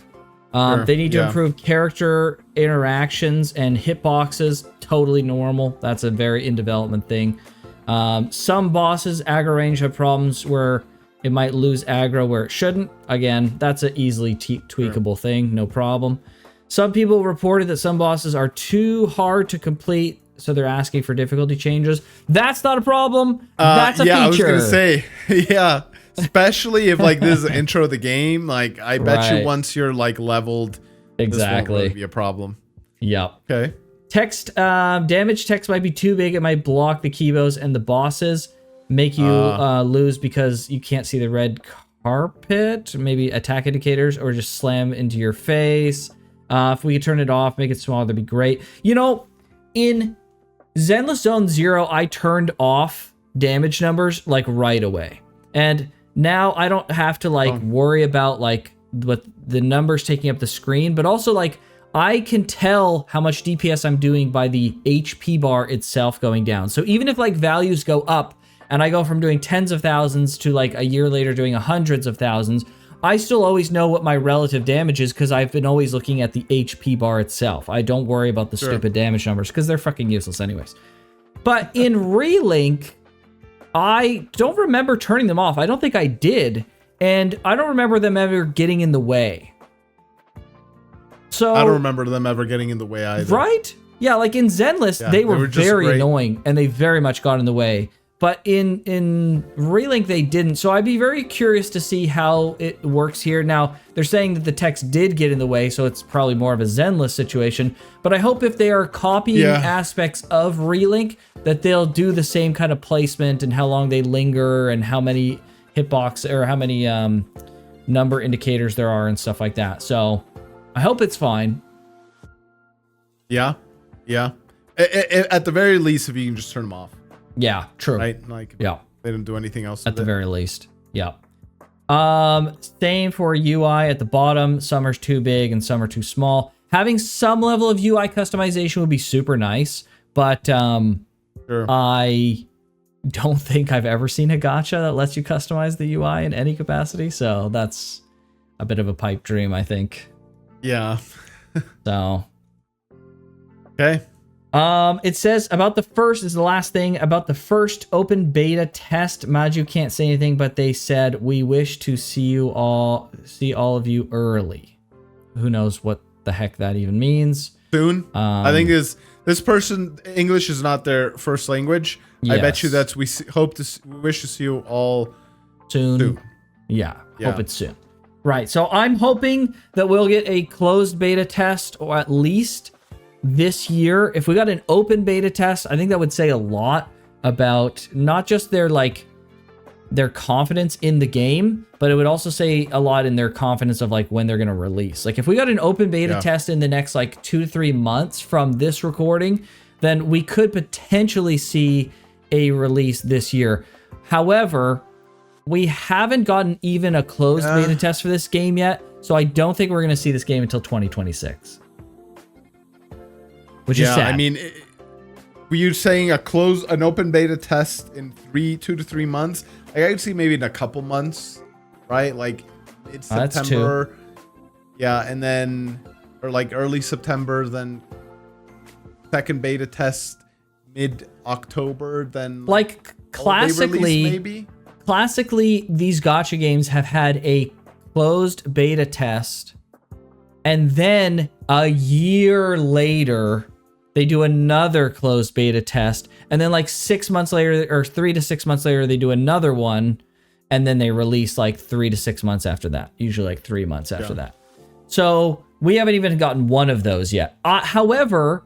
A: They need to improve character interactions and hitboxes. Totally normal. That's a very in development thing. Some bosses, aggro range, have problems where it might lose aggro where it shouldn't. Again, that's an easily tweakable thing. No problem. Some people reported that some bosses are too hard to complete, so they're asking for difficulty changes. That's not a problem. That's a feature.
B: I was gonna say, especially if like this is the intro of the game. Like, I bet you once you're like leveled, this won't really be a problem.
A: Yep.
B: Okay.
A: Text damage text might be too big. It might block the Kibos and the bosses, make you lose because you can't see the red carpet. Maybe attack indicators, or just slam into your face. If we could turn it off, make it smaller, that'd be great. You know, in Zenless Zone 0, I turned off damage numbers like right away. And now I don't have to like worry about like what the numbers taking up the screen, but also like I can tell how much DPS I'm doing by the HP bar itself going down. So even if like values go up and I go from doing tens of thousands to like a year later doing hundreds of thousands, I still always know what my relative damage is because I've been always looking at the HP bar itself. I don't worry about the stupid damage numbers because they're fucking useless anyways. But in Relink, I don't remember turning them off. I don't think I did. And I don't remember them ever getting in the way. So
B: I don't remember them ever getting in the way either.
A: Right? Yeah, like in Zenless, they were very annoying and they very much got in the way. But in Relink, they didn't. So I'd be very curious to see how it works here. Now, they're saying that the text did get in the way, so it's probably more of a Zenless situation. But I hope if they are copying aspects of Relink, that they'll do the same kind of placement and how long they linger and how many hitbox or how many number indicators there are and stuff like that. So I hope it's fine.
B: Yeah. Yeah. At the very least, if you can just turn them off.
A: Yeah, true.
B: Right? Like,
A: yeah.
B: They didn't do anything else
A: at the very least. Yeah. Same for UI at the bottom. Some are too big and some are too small. Having some level of UI customization would be super nice, but I don't think I've ever seen a gacha that lets you customize the UI in any capacity. So that's a bit of a pipe dream, I think.
B: Yeah.
A: So.
B: Okay.
A: It says about the first is the last thing about the first open beta test. Maju can't say anything, but they said we wish to see all of you early. Who knows what the heck that even means?
B: Soon. I think this person English is not their first language.
A: Yes.
B: I bet you that's we wish to see you all
A: soon. Yeah, hope it's soon. Right. So I'm hoping that we'll get a closed beta test, or at least this year. If we got an open beta test, I think that would say a lot about not just their confidence in the game, but it would also say a lot in their confidence of like when they're going to release. Like if we got an open beta test in the next like 2 to 3 months from this recording, then we could potentially see a release this year. However, we haven't gotten even a closed beta test for this game yet, so I don't think we're going to see this game until 2026. Which is sad.
B: I mean, were you saying an open beta test in 2 to 3 months? Like, I could see maybe in a couple months, right? Like it's September. Yeah, and then or like early September, then second beta test mid-October, then
A: like classically
B: maybe.
A: Classically, these gacha games have had a closed beta test, and then a year later they do another closed beta test, and then like 6 months later, or 3 to 6 months later, they do another one, and then they release like 3 to 6 months after that, usually like 3 months after that. So we haven't even gotten one of those yet. However,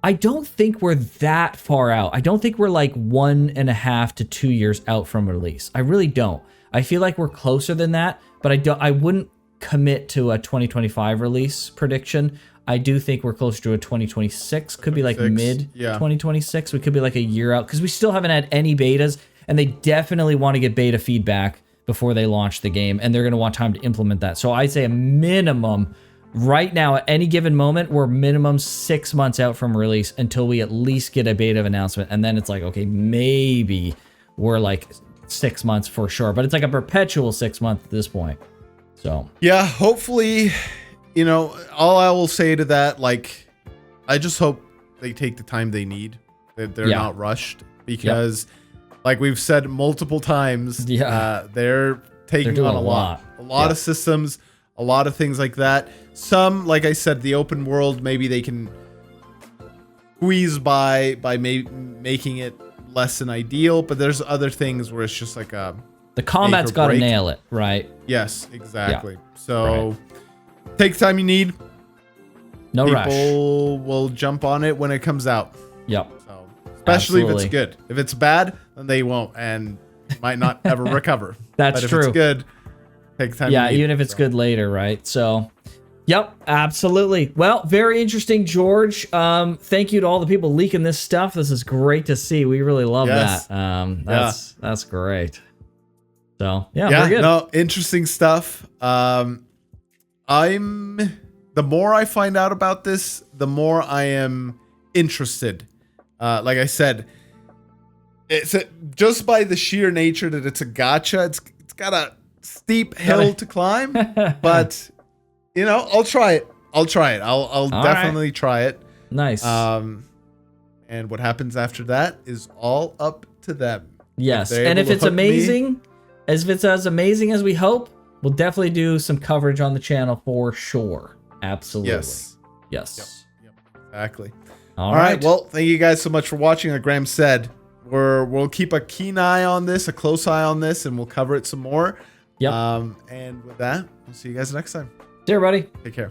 A: I don't think we're that far out. I don't think we're like 1.5 to 2 years out from release. I really don't. I feel like we're closer than that, but I wouldn't commit to a 2025 release prediction. I do think we're closer to a 2026. Could be like mid 2026. We could be like a year out because we still haven't had any betas, and they definitely want to get beta feedback before they launch the game, and they're going to want time to implement that. So I'd say a minimum right now at any given moment, we're minimum 6 months out from release until we at least get a beta announcement. And then it's like, okay, maybe we're like 6 months for sure, but it's like a perpetual 6 months at this point. So
B: yeah, hopefully, you know, all I will say to that, like, I just hope they take the time they need, that they're not rushed, because like we've said multiple times, they're taking on a lot of systems, a lot of things like that. Some, like I said, the open world, maybe they can squeeze by making it less than ideal, but there's other things where it's just like
A: the combat's got to nail it, right?
B: Yes, exactly. So take the time you need.
A: No rush.
B: People will jump on it when it comes out.
A: Yep.
B: So, especially if it's good. If it's bad, then they won't and might not ever recover.
A: That's
B: but
A: true.
B: If it's good, take time.
A: Yeah, even if it's good later, right? So, yep, absolutely. Well, very interesting, George. Thank you to all the people leaking this stuff. This is great to see. We really love that. That's great. So yeah, very good.
B: No, interesting stuff. The more I find out about this, the more I am interested. Like I said, just by the sheer nature that it's a gacha, it's got a steep hill to climb, but you know, I'll try it. I'll definitely try it.
A: Nice.
B: And what happens after that is all up to them.
A: Yes, and if it's amazing, if it's as amazing as we hope, we'll definitely do some coverage on the channel for sure. Absolutely. Yes.
B: Yep. Exactly.
A: All right.
B: Well, thank you guys so much for watching. Like Graham said, we'll keep a keen eye on this, a close eye on this, and we'll cover it some more.
A: Yep.
B: And with that, we'll see you guys next time.
A: See you, everybody.
B: Take care.